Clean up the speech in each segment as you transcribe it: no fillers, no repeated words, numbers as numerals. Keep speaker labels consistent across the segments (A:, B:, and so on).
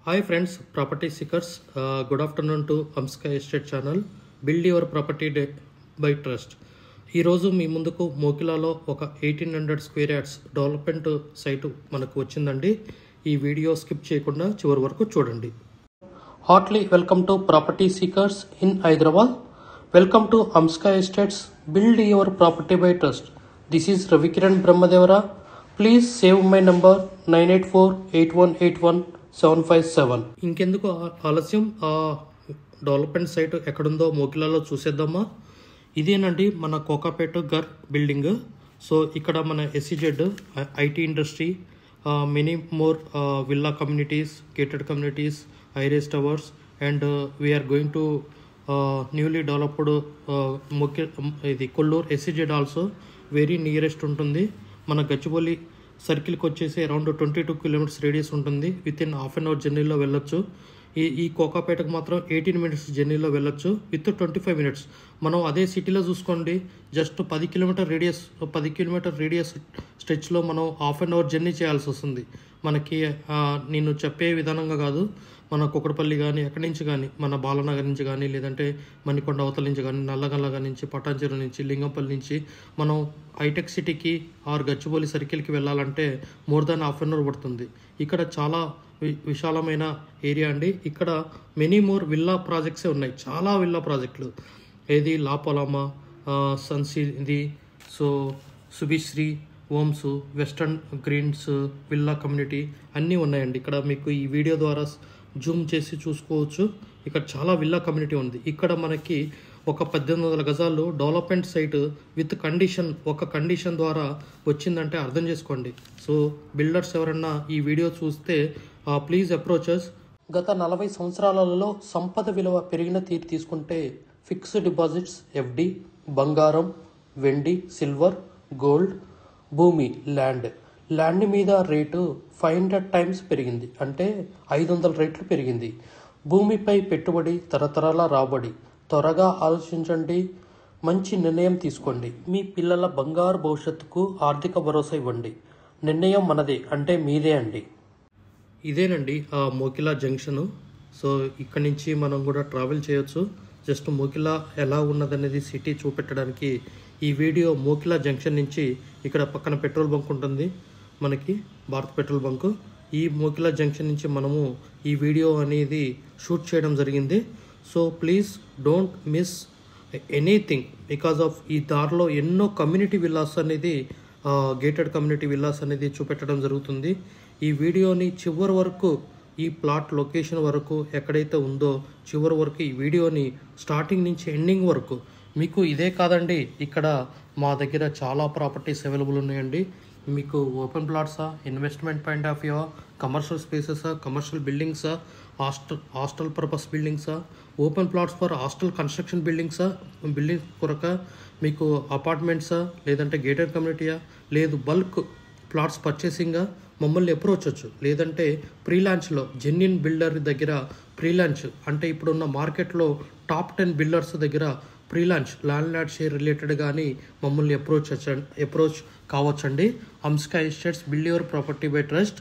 A: Hi friends, property seekers. Good afternoon to Amska Estate channel. Build your property by trust. ఈ రోజు మీ ముందుకు మోకిలాలో ఒక 1800 square yards development site మనకు వచ్చిందండి. ఈ వీడియో స్కిప్ చేయకుండా చివరి వరకు చూడండి. Heartly welcome to property seekers in Hyderabad. Welcome to Amska estates build your property by trust. This is Ravikiran Brahmadevara. Please save my number 9848181757. ఇంకెందుకు ఆలస్యం, ఆ డెవలప్మెంట్ సైట్ ఎక్కడుందో మోకిలాలో చూసేద్దామా. ఇదేనండి మన కోకాపేట గర్ బిల్డింగ్. సో ఇక్కడ మన SEZ IT industry, many more villa communities, gated communities, high rise towers, and we're going to newly developed ఇది Kollur SEZ also very nearest ఉంటుంది. మన గచ్చిబౌలి సర్కిల్కి వచ్చేసి అరౌండ్ 22 కిలోమీటర్స్ రేడియస్ ఉంటుంది. Within half an hour జర్నీలో వెళ్ళొచ్చు. ఈ కోకాపేటకు మాత్రం 18 మినిట్స్ జర్నీలో వెళ్ళొచ్చు విత్ 25 మినిట్స్. మనం అదే సిటీలో చూసుకోండి, జస్ట్ 10 కిలోమీటర్ రేడియస్ స్ట్రెచ్లో మనం హాఫ్ అన్ అవర్ జర్నీ చేయాల్సి వస్తుంది. మనకి నేను చెప్పే విధానంగా కాదు, మన కుక్కడపల్లి కానీ ఎక్కడి నుంచి కానీ, మన బాలనగర్ నుంచి కానీ, లేదంటే మణికొండ అవతల నుంచి కానీ, నల్లగల్లగా నుంచి, పటాన్చెరు నుంచి, లింగంపల్లి నుంచి మనం హైటెక్ సిటీకి ఆర్ గచ్చిబౌలి సర్కిల్కి వెళ్ళాలంటే more than half an hour పడుతుంది. ఇక్కడ చాలా విశాలమైన ఏరియా అండి. ఇక్కడ మెనీ మోర్ విల్లా ప్రాజెక్ట్సే ఉన్నాయి, చాలా విల్లా ప్రాజెక్టులు. ఏది లాపోలామా, సన్సిది, సో సుభిశ్రీ, ఓమ్స్, వెస్టర్న్ గ్రీన్స్ విల్లా కమ్యూనిటీ అన్నీ ఉన్నాయండి. ఇక్కడ మీకు ఈ వీడియో ద్వారా జూమ్ చేసి చూసుకోవచ్చు. ఇక్కడ చాలా విల్లా కమ్యూనిటీ ఉంది. ఇక్కడ మనకి ఒక 1800 గజాలు డెవలప్మెంట్ సైట్ విత్ కండిషన్, ఒక కండిషన్ ద్వారా వచ్చిందంటే అర్థం చేసుకోండి. సో బిల్డర్స్ ఎవరన్నా ఈ వీడియో చూస్తే ప్లీజ్ అప్రోచస్. గత 40 సంవత్సరాలలో సంపద విలువ పెరిగిన తీరు తీసుకుంటే ఫిక్స్డ్ డిపాజిట్స్, FD, బంగారం, వెండి, సిల్వర్, గోల్డ్, భూమి, ల్యాండ్ మీద రేటు 500 టైమ్స్ పెరిగింది, అంటే 500 రెట్లు పెరిగింది. భూమిపై పెట్టుబడి తరతరాల రాబడి. త్వరగా ఆలోచించండి, మంచి నిర్ణయం తీసుకోండి. మీ పిల్లల బంగారు భవిష్యత్తుకు ఆర్థిక భరోసా ఇవ్వండి. నిర్ణయం మనదే, అంటే మీదే అండి. ఇదేనండి మోకిలా జంక్షను. సో ఇక్కడ నుంచి మనం కూడా ట్రావెల్ చేయొచ్చు. జస్ట్ మోకిలా ఎలా ఉన్నదనేది సిటీ చూపెట్టడానికి ఈ వీడియో. మోకిలా జంక్షన్ నుంచి ఇక్కడ పక్కన పెట్రోల్ బంక్ ఉంటుంది మనకి, భారత్ పెట్రోల్ బంక్. ఈ మోకిలా జంక్షన్ నుంచి మనము ఈ వీడియో అనేది షూట్ చేయడం జరిగింది. So please don't miss anything because of ఈ దారిలో ఎన్నో కమ్యూనిటీ విల్లాస్ అనేది, గేటెడ్ కమ్యూనిటీ విల్లాస్ అనేది చూపెట్టడం జరుగుతుంది. ఈ వీడియోని చివరి వరకు, ఈ ప్లాట్ లొకేషన్ వరకు ఎక్కడైతే ఉందో చివరి వరకు ఈ వీడియోని స్టార్టింగ్ నుంచి ఎండింగ్ వరకు. మీకు ఇదే కాదండి, ఇక్కడ మా దగ్గర చాలా ప్రాపర్టీస్ అవైలబుల్ ఉన్నాయండి. మీకు ఓపెన్ ప్లాట్సా, investment point of view, commercial స్పేసెసా, కమర్షియల్ బిల్డింగ్సా, హాస్టల్ పర్పస్ బిల్డింగ్సా, open plots for hostel construction buildings కొరక, మీకు అపార్ట్మెంట్సా, లేదంటే గేటెడ్ కమ్యూనిటీయా, లేదు బల్క్ ప్లాట్స్ పర్చేసింగా, మమ్మల్ని అప్రోచ్ వచ్చు. లేదంటే ప్రీ లాంచ్లో జెన్యున్ బిల్డర్ దగ్గర ప్రీ లాంచ్, అంటే ఇప్పుడున్న మార్కెట్లో టాప్ 10 బిల్డర్స్ దగ్గర pre launch land share related కానీ మమ్మల్ని అప్రోచ్ కావచ్చండి. Amska estates build your property by trust.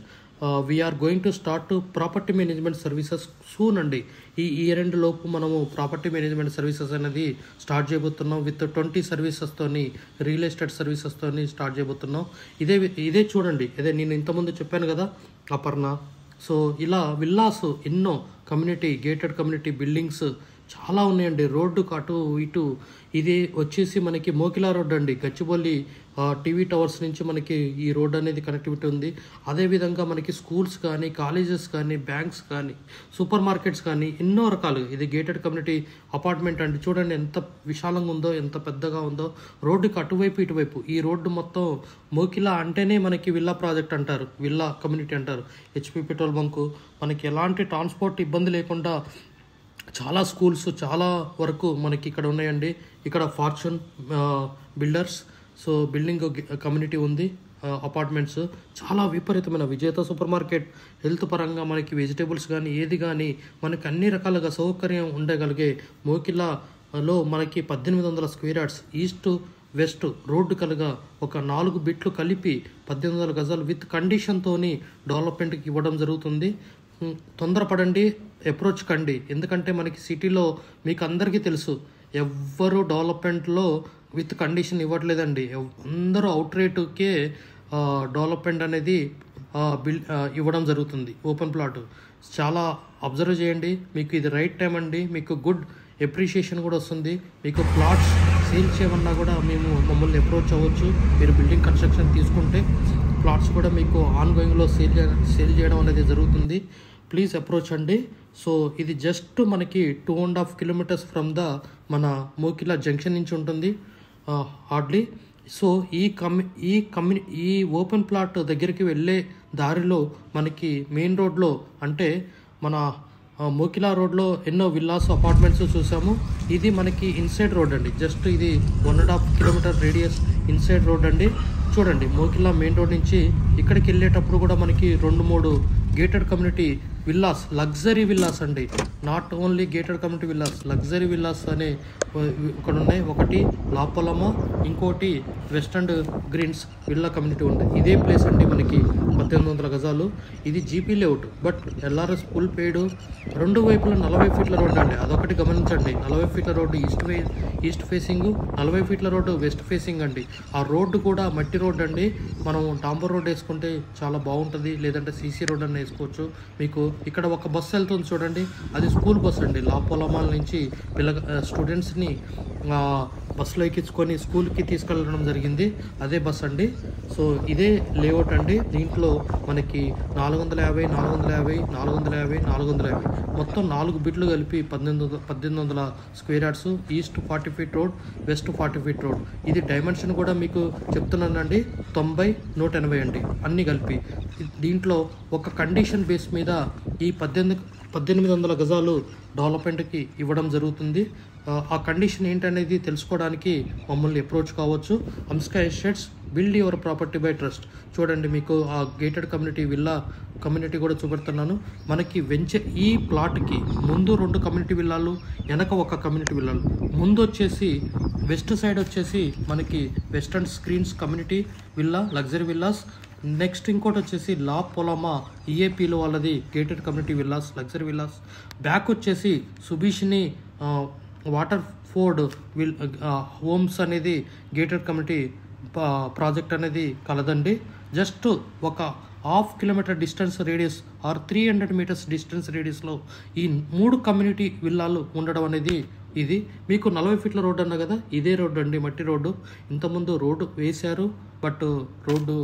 A: We're going to start property management services soon అండి. ఈ ఇయర్ ఎండ్ లోపు మనము ప్రాపర్టీ మేనేజ్మెంట్ సర్వీసెస్ అనేది స్టార్ట్ చేయబోతున్నాం. విత్ 20 సర్వీసెస్తోని, రియల్ ఎస్టేట్ సర్వీసెస్తోని స్టార్ట్ చేయబోతున్నాం. ఇదే చూడండి, ఇదే నేను ఇంతకుముందు చెప్పాను కదా, అపర్ణ. సో ఇలా విల్లాస్ ఎన్నో కమ్యూనిటీ, గేటెడ్ కమ్యూనిటీ బిల్డింగ్స్ చాలా ఉన్నాయండి. రోడ్డుకు అటు ఇటు. ఇది వచ్చేసి మనకి మోకిలా రోడ్ అండి, గచ్చిబౌలి టీవీ టవర్స్ నుంచి మనకి ఈ రోడ్ అనేది కనెక్టివిటీ ఉంది. అదేవిధంగా మనకి స్కూల్స్ కానీ, కాలేజెస్ కానీ, బ్యాంక్స్ కానీ, సూపర్ మార్కెట్స్ కానీ ఎన్నో రకాలు. ఇది గేటెడ్ కమ్యూనిటీ అపార్ట్మెంట్ అండి. చూడండి ఎంత విశాలంగా ఉందో, ఎంత పెద్దగా ఉందో. రోడ్డుకి అటువైపు ఇటువైపు ఈ రోడ్డు మొత్తం మోకిలా అంటేనే మనకి విల్లా ప్రాజెక్ట్ అంటారు, విల్లా కమ్యూనిటీ అంటారు. HP పెట్రోల్ బంకు, మనకి ఎలాంటి ట్రాన్స్పోర్ట్ ఇబ్బంది లేకుండా చాలా స్కూల్స్ చాలా వరకు మనకి ఇక్కడ ఉన్నాయండి. ఇక్కడ fortune builders, so building community ఉంది, అపార్ట్మెంట్స్ చాలా విపరీతమైన. విజేత సూపర్ మార్కెట్, హెల్త్ పరంగా మనకి వెజిటేబుల్స్ కానీ ఏది కానీ మనకి అన్ని రకాలుగా సౌకర్యం ఉండగలిగే మోకిలాలో మనకి 1800 square yards east west road కలగా ఒక 4 బిట్లు కలిపి 1800 గజాలు విత్ కండిషన్తోని డెవలప్మెంట్కి ఇవ్వడం జరుగుతుంది. తొందరపడండి, అప్రోచ్ కండి. ఎందుకంటే మనకి సిటీలో మీకు అందరికీ తెలుసు, ఎవ్వరు డెవలప్మెంట్లో విత్ కండిషన్ ఇవ్వట్లేదండి. అందరూ అవుట్ రేటుకే డెవలప్మెంట్ అనేది ఇవ్వడం జరుగుతుంది. ఓపెన్ ప్లాట్ చాలా అబ్జర్వ్ చేయండి, మీకు ఇది రైట్ టైం అండి. మీకు గుడ్ ఎప్రిషియేషన్ కూడా వస్తుంది. మీకు ప్లాట్స్ సేల్ చేయమన్నా కూడా మమ్మల్ని అప్రోచ్ అవ్వచ్చు. మీరు బిల్డింగ్ కన్స్ట్రక్షన్ తీసుకుంటే ప్లాట్స్ కూడా మీకు ఆన్గోయింగ్లో సేల్ చేయడం అనేది జరుగుతుంది. ప్లీజ్ అప్రోచ్ అండి. సో ఇది జస్ట్ మనకి 2.5 కిలోమీటర్స్ ఫ్రమ్ మన మోకిలా జంక్షన్ నుంచి ఉంటుంది హార్డ్లీ. సో ఈ ఓపెన్ ప్లాట్ దగ్గరికి వెళ్ళే దారిలో మనకి మెయిన్ రోడ్లో, అంటే మన మోకిలా రోడ్లో ఎన్నో విల్లాస్, అపార్ట్మెంట్స్ చూసాము. ఇది మనకి ఇన్సైడ్ రోడ్ అండి. జస్ట్ ఇది 1.5 కిలోమీటర్ రేడియస్ ఇన్సైడ్ రోడ్ అండి. చూడండి, మోకిలా మెయిన్ రోడ్ నుంచి ఇక్కడికి వెళ్ళేటప్పుడు కూడా మనకి 2-3 gated community villas, luxury villas అండి. Not only gated community villas, luxury villas అనే ఇక్కడ ఉన్నాయి. ఒకటి లా పొలమా, ఇంకోటి వెస్టర్న్ గ్రీన్స్ విల్లా కమ్యూనిటీ ఉంది. ఇదే ప్లేస్ అండి మనకి 1800 గజాలు. ఇది GP layout, but LRS full paid. 2 వైపులా 40 ఫీట్ల రోడ్డు అండి. అదొకటి గమనించండి. 40 ఫీట్ల రోడ్డు ఈస్ట్ ఫేసింగ్, 40 ఫీట్ల రోడ్డు వెస్ట్ ఫేసింగ్ అండి. ఆ రోడ్డు కూడా మట్టి రోడ్డు అండి. మనం డాంబర్ రోడ్ వేసుకుంటే చాలా బాగుంటుంది, లేదంటే సీసీ రోడ్ అని వేసుకోవచ్చు. మీకు ఇక్కడ ఒక బస్సు వెళ్తుంది చూడండి, అది స్కూల్ బస్ అండి. లా పొలమాల నుంచి స్టూడెంట్స్ని బస్సులో ఎక్కించుకొని స్కూల్కి తీసుకెళ్ళడం జరిగింది. అదే బస్ అండి. సో ఇదే లేఅవుట్ అండి. దీంట్లో మనకి 450, 450, 450, 450 మొత్తం 4 బిట్లు కలిపి 1800 square yards. East 40 feet road, west 40 feet road. ఇది డైమెన్షన్ కూడా మీకు చెప్తున్నానండి, 90, 180 అండి, అన్నీ కలిపి. దీంట్లో ఒక కండిషన్ బేస్ మీద ఈ 1800 గజాలు డెవలప్మెంట్కి ఇవ్వడం జరుగుతుంది. ఆ కండిషన్ ఏంటనేది తెలుసుకోవడానికి మమ్మల్ని అప్రోచ్ కావచ్చు. Amska estates, build your property by trust. చూడండి, మీకు ఆ గేటెడ్ కమ్యూనిటీ విల్లా కమ్యూనిటీ కూడా చూపెడుతున్నాను. మనకి ఈ ప్లాట్కి ముందు 2 కమ్యూనిటీ విల్లాలు, వెనక 1 కమ్యూనిటీ విల్లాలు. ముందు వచ్చేసి వెస్ట్ సైడ్ వచ్చేసి మనకి western screens community villa, luxury villas. Next ఇంకోటి వచ్చేసి లా పొలమా ఈఏపీలో వాళ్ళది gated community villas, luxury villas. Back వచ్చేసి సుభీష్ని వాటర్ ఫోర్డ్ హోమ్స్ అనేది గేటెడ్ కమ్యూనిటీ ప్రాజెక్ట్ అనేది కలదండి. జస్ట్ ఒక 1/2 kilometre distance radius or 300 metres distance రేడియస్లో ఈ 3 కమ్యూనిటీ విల్లాలు ఉండడం అనేది ఇది. మీకు 40 ఫీట్ల రోడ్డు అన్నా కదా, ఇదే రోడ్డు అండి, మట్టి రోడ్డు. ఇంతకుముందు రోడ్డు వేశారు, బట్ రోడ్డు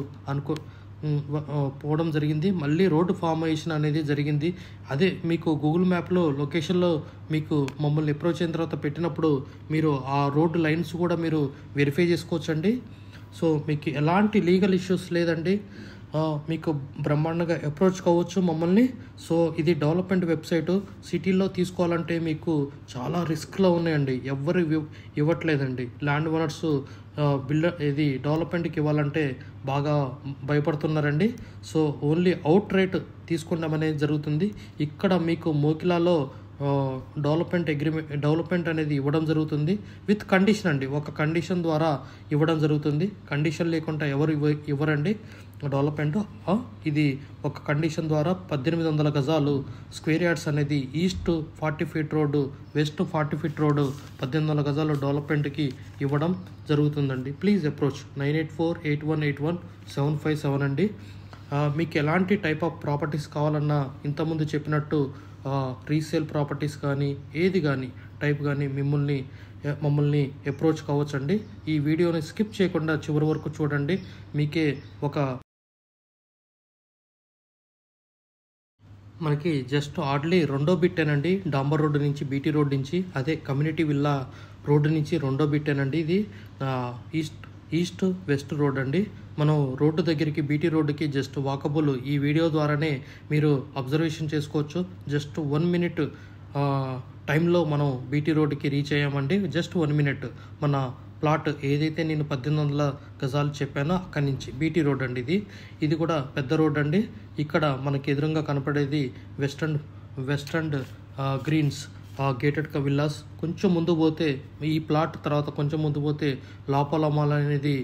A: పోవడం జరిగింది. మళ్ళీ రోడ్డు ఫార్మేషన్ అనేది జరిగింది. అదే మీకు గూగుల్ మ్యాప్లో లొకేషన్లో మీకు మమ్మల్ని అప్రోచ్ అయిన తర్వాత పెట్టినప్పుడు మీరు ఆ రోడ్డు లైన్స్ కూడా మీరు వెరిఫై చేసుకోవచ్చండి. సో మీకు ఎలాంటి లీగల్ ఇష్యూస్ లేదండి. మీకు బ్రహ్మాండంగా అప్రోచ్ కావచ్చు మమ్మల్ని. సో ఇది డెవలప్మెంట్ వెబ్సైటు. సిటీలో తీసుకోవాలంటే మీకు చాలా రిస్క్లో ఉన్నాయండి, ఎవ్వరు ఇవ్వట్లేదండి. ల్యాండ్ ఓనర్స్ ఇది డెవలప్మెంట్కి ఇవ్వాలంటే బాగా భయపడుతున్నారండి. సో ఓన్లీ అవుట్ రేట్ తీసుకుంటాం అనేది జరుగుతుంది. ఇక్కడ మీకు మోకిలాలో డెవలప్మెంట్ అనేది ఇవ్వడం జరుగుతుంది విత్ కండిషన్ అండి. ఒక కండిషన్ ద్వారా ఇవ్వడం జరుగుతుంది. కండిషన్ లేకుండా ఎవరు ఇవ్వరండి డెవలప్మెంట్. ఇది ఒక కండిషన్ ద్వారా 1800 గజాలు స్క్వేర్ యార్డ్స్ అనేది east 40 feet road, west 40 feet road, 1800 గజాలు డెవలప్మెంట్కి ఇవ్వడం జరుగుతుందండి. ప్లీజ్ అప్రోచ్ 9848181757 అండి. మీకు ఎలాంటి టైప్ ఆఫ్ ప్రాపర్టీస్ కావాలన్నా ఇంతకుముందు చెప్పినట్టు రీసేల్ ప్రాపర్టీస్ కానీ ఏది కానీ టైప్ కానీ మమ్మల్ని అప్రోచ్ కావచ్చండి. ఈ వీడియోని స్కిప్ చేయకుండా చివరి వరకు చూడండి. మీకే మనకి జస్ట్ హార్డ్లీ 2వ బిట్టేనండి. డాంబర్ రోడ్డు నుంచి, బీటీ రోడ్ నుంచి, అదే కమ్యూనిటీ విల్లా రోడ్డు నుంచి 2వ బిట్టేనండి. ఇది ఈస్ట్ వెస్ట్ రోడ్ అండి. మనం రోడ్డు దగ్గరికి, బీటీ రోడ్డుకి జస్ట్ వాకబుల్. ఈ వీడియో ద్వారానే మీరు అబ్జర్వేషన్ చేసుకోవచ్చు. జస్ట్ 1 మినిట్ టైంలో మనం బీటీ రోడ్డుకి రీచ్ అయ్యామండి. Just 1 minute. మన ప్లాట్ ఏదైతే నేను 1800 గజాలు చెప్పానో అక్కడి నుంచి బీటీ రోడ్ అండి. ఇది కూడా పెద్ద రోడ్ అండి. ఇక్కడ మనకి ఎదురుగా కనపడేది వెస్టర్న్ గ్రీన్స్ గేటెడ్ విల్లాస్. కొంచెం ముందు పోతే ఈ ప్లాట్ తర్వాత కొంచెం ముందు పోతే లాపలమాల్ అనేది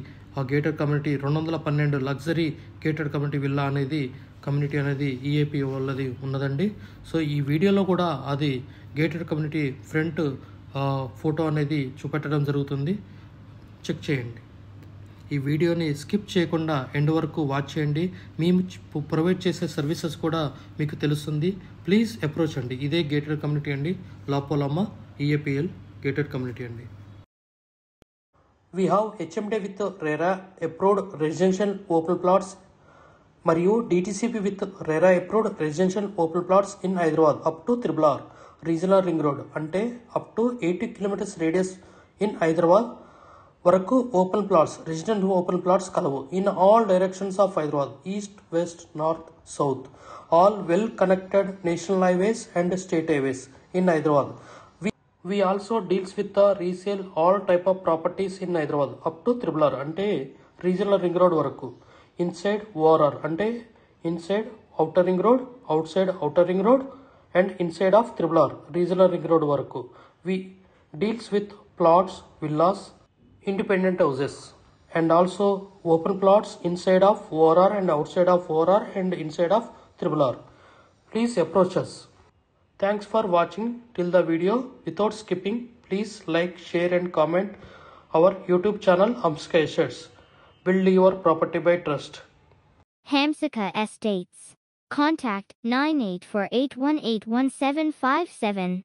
A: gated community 212 luxury gated community villa అనేది కమ్యూనిటీ అనేది ఈఏపీ వాళ్ళది ఉన్నదండి. సో ఈ వీడియోలో కూడా అది గేటెడ్ కమ్యూనిటీ ఫ్రంట్ ఫోటో అనేది చూపెట్టడం జరుగుతుంది. చెక్ చేయండి. ఈ వీడియోని స్కిప్ చేయకుండా ఎండ్ వరకు వాచ్ చేయండి. మేము ప్రొవైడ్ చేసే సర్వీసెస్ కూడా మీకు తెలుస్తుంది. ప్లీజ్ అప్రోచ్ అండి. ఇదే గేటెడ్ కమ్యూనిటీ అండి, లాపోలమ్మ ఈఏపీఎల్ గేటెడ్ కమ్యూనిటీ అండి. We have HMD with RERA approved residential open plots మరియు DTCP with RERA approved residential open plots in Hyderabad up to RRR regional ring road అంటే up to 80 kilometers radius in Hyderabad వరకు open plots resident open plots కలవు in all directions of Hyderabad east west north south all well connected national highways and state highways in Hyderabad. We also deals with the resale all type of properties in Hyderabad up to RRR అంటే regional ring road వరకు. Inside ORR అంటే inside outer ring road, out side outer ring road and inside of RRR regional ring road వరకు. We deals with plots, villas, independent houses and also open plots inside of ORR and outside of ORR and inside of RRR. Please approach us. Thanks for watching till the video. Without skipping, please like, share and comment our YouTube channel Hamsika Estates. Build your property by trust.
B: Hamsika Estates. Contact 9848181757.